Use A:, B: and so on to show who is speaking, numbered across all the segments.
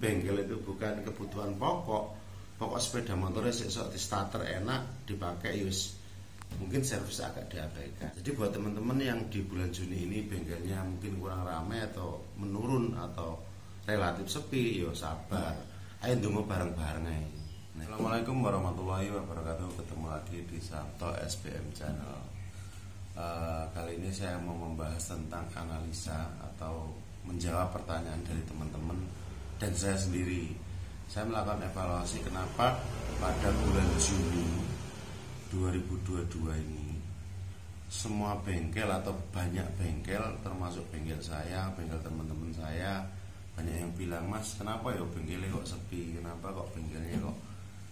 A: bengkel itu bukan kebutuhan pokok sepeda motornya sok di starter enak dipakai yus, mungkin servis agak diabaikan. Jadi buat teman-teman yang di bulan Juni ini bengkelnya mungkin kurang ramai atau menurun atau relatif sepi, yo sabar, ayo tunggu bareng-bareng aja. Assalamualaikum warahmatullahi wabarakatuh. Ketemu lagi di Sabto SBM Channel. Kali ini saya mau membahas tentang analisa atau menjawab pertanyaan dari teman-teman dan saya sendiri. Saya melakukan evaluasi kenapa pada bulan Juni 2022 ini semua bengkel atau banyak bengkel, termasuk bengkel saya, bengkel teman-teman saya, banyak yang bilang, "Mas, kenapa ya bengkelnya kok sepi? Kenapa kok bengkelnya kok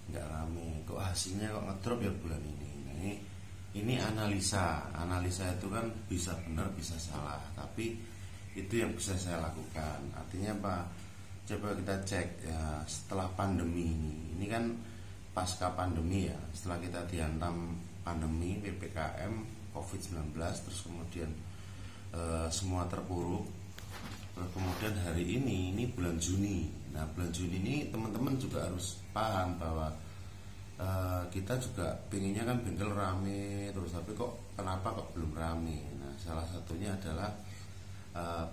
A: nggak rame? Kok hasilnya kok ngedrop ya bulan ini?" Nah, ini analisa itu kan bisa benar bisa salah, tapi itu yang bisa saya lakukan. Artinya apa? Coba kita cek ya, setelah pandemi ini kan pasca pandemi ya, setelah kita dihantam pandemi PPKM COVID-19, terus kemudian semua terpuruk, terus kemudian hari ini bulan Juni. Nah, bulan Juni ini teman-teman juga harus paham bahwa kita juga pengennya kan bengkel rame terus, tapi kok kenapa kok belum rame? Nah, salah satunya adalah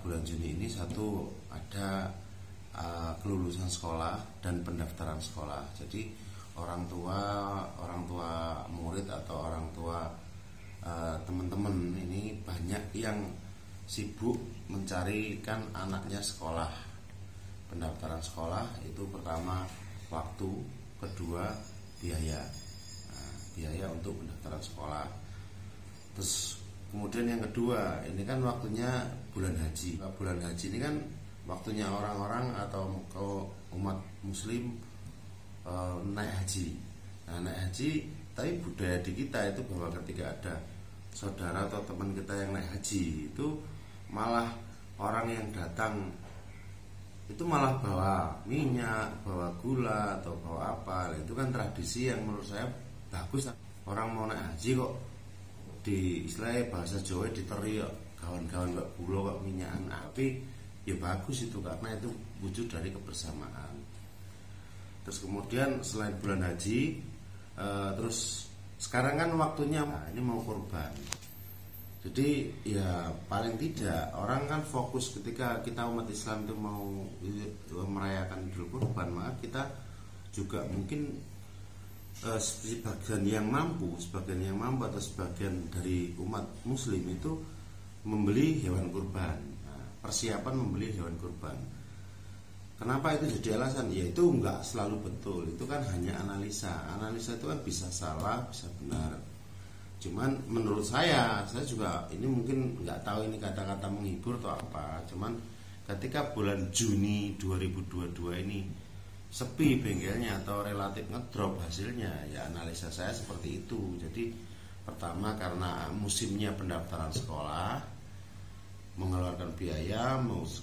A: bulan Juni ini satu ada kelulusan sekolah dan pendaftaran sekolah. Jadi orang tua murid atau orang tua teman-teman ini banyak yang sibuk mencarikan anaknya sekolah. Pendaftaran sekolah itu pertama waktu, kedua biaya. Nah, biaya untuk pendaftaran sekolah. Terus kemudian yang kedua, ini kan waktunya bulan haji. Bulan haji ini kan waktunya orang-orang atau umat muslim naik haji. Nah, naik haji, tapi budaya di kita itu bahwa ketika ada saudara atau teman kita yang naik haji, itu malah orang yang datang itu malah bawa minyak, bawa gula atau bawa apa. Itu kan tradisi yang menurut saya bagus. Orang mau naik haji kok di istilahnya bahasa Jawa diteri kawan-kawan kok gula kok minyakan api, ya bagus itu karena itu wujud dari kebersamaan. Terus kemudian selain bulan haji, terus sekarang kan waktunya ini mau kurban. Jadi ya paling tidak orang kan fokus ketika kita umat Islam itu mau merayakan Idul Kurban, maka kita juga mungkin sebagian yang mampu atau sebagian dari umat muslim itu membeli hewan kurban. Nah, persiapan membeli hewan kurban. Kenapa itu jadi alasan? Ya itu enggak selalu betul. Itu kan hanya analisa. Analisa itu kan bisa salah, bisa benar. Cuman menurut saya juga ini mungkin nggak tahu ini kata-kata menghibur atau apa. Cuman ketika bulan Juni 2022 ini sepi bengkelnya atau relatif ngedrop hasilnya, ya analisa saya seperti itu. Jadi pertama karena musimnya pendaftaran sekolah, mengeluarkan biaya,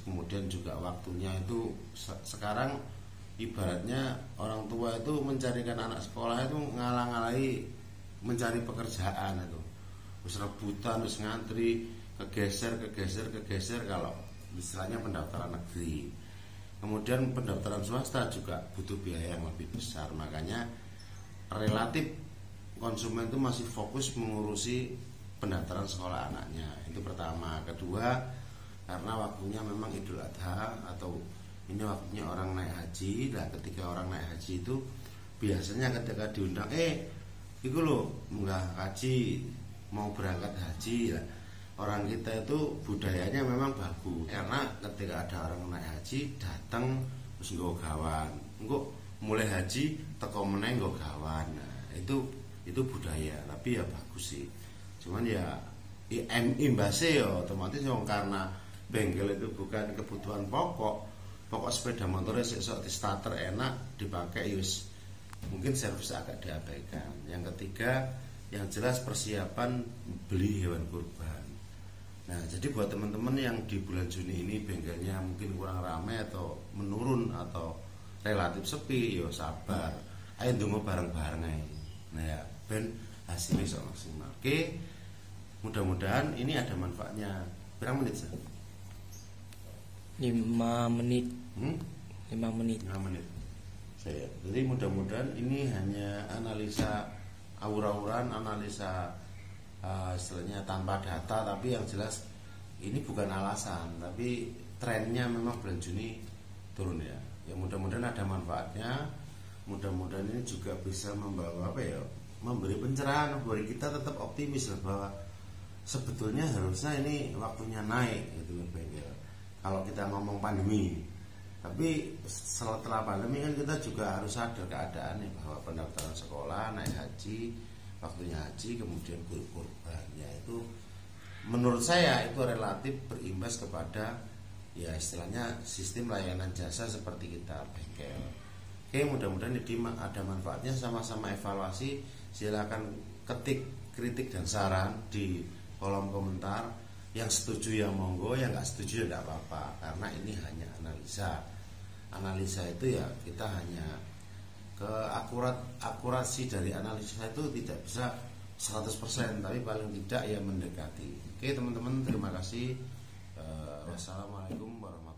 A: kemudian juga waktunya itu sekarang ibaratnya orang tua itu mencarikan anak sekolah itu ngalang-ngalai mencari pekerjaan itu, terus rebutan, terus ngantri, kegeser kalau istilahnya pendaftaran negeri. Kemudian pendaftaran swasta juga butuh biaya yang lebih besar, makanya relatif konsumen itu masih fokus mengurusi pendaftaran sekolah anaknya. Itu pertama. Kedua, karena waktunya memang Idul Adha atau ini waktunya orang naik haji. Nah, ketika orang naik haji itu biasanya ketika diundang, itu loh nggak haji, mau berangkat haji lah. Orang kita itu budayanya memang bagus, karena ketika ada orang naik haji datang terus nggo gawan, engko mulai haji teko meneh nggo gawan. Nah, itu budaya, tapi ya bagus sih. Cuman ya imbasnya ya otomatis karena bengkel itu bukan kebutuhan pokok sepeda motornya sok di starter enak dipakai yus, mungkin servis agak diabaikan. Yang ketiga, yang jelas persiapan beli hewan kurban. Nah, jadi buat teman-teman yang di bulan Juni ini bengkelnya mungkin kurang ramai atau menurun atau relatif sepi, yo sabar, ayo tunggu bareng-bareng aja. Nah ya, ben hasilnya sok maksimal. Oke, mudah-mudahan ini ada manfaatnya. Berapa menit sih?
B: 5 menit. 5 menit.
A: 5 menit. Jadi mudah-mudahan ini hanya analisa aur-auran, analisa istilahnya tanpa data, tapi yang jelas ini bukan alasan, tapi trennya memang bulan Juni turun ya. Ya mudah-mudahan ada manfaatnya. Mudah-mudahan ini juga bisa membawa memberi pencerahan, memberi kita tetap optimis bahwa sebetulnya harusnya ini waktunya naik gitu ya. Kalau kita ngomong pandemi, tapi setelah pandemi kan kita juga harus sadar keadaannya bahwa pendaftaran sekolah, naik haji, waktunya haji, kemudian kurbannya itu menurut saya itu relatif berimbas kepada ya istilahnya sistem layanan jasa seperti kita bengkel. Oke, mudah-mudahan ini ada manfaatnya, sama-sama evaluasi. Silakan ketik kritik dan saran di kolom komentar. Yang setuju ya monggo, yang nggak setuju ya tidak apa-apa, karena ini hanya analisa. Analisa itu ya kita hanya akurasi dari analisa itu tidak bisa 100%, tapi paling tidak ya mendekati. Oke teman-teman, terima kasih. Wassalamualaikum warahmatullahi wabarakatuh.